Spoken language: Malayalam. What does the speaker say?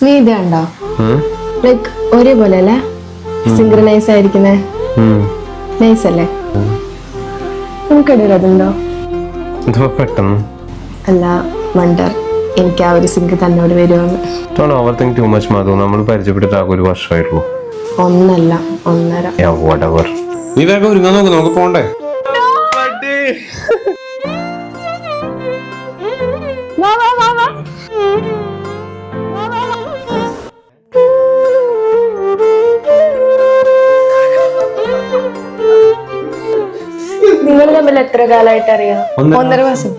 നീ ഇത് കണ്ടോ? ലൈക്ക് ഒരേപോലെ അല്ലേ സിംഗ്രണൈസ് ആയിരിക്കുന്നേ? നൈസ് അല്ലേ? നമുക്കിടയിൽ അതുണ്ടോ? പെട്ടെന്ന് അല്ല വണ്ടർ എനിക്ക് ആ ഒരു സിങ്ക് തന്നോട് വരുമെന്ന്. ഓവർ തിങ്ക് ടു മച്ച് മധു. നമ്മൾ പരിചയപ്പെട്ടിട്ട് ആകെ ഒരു വർഷമായിട്ടുള്ളൂ. ഒന്നല്ല 1.5. നീ വേഗം ഒരുങ്ങാൻ നോക്ക്, നമുക്ക് പോണ്ടേ? നിങ്ങൾ തമ്മിൽ എത്ര കാലമായിട്ട് അറിയാം? 1.5 മാസം.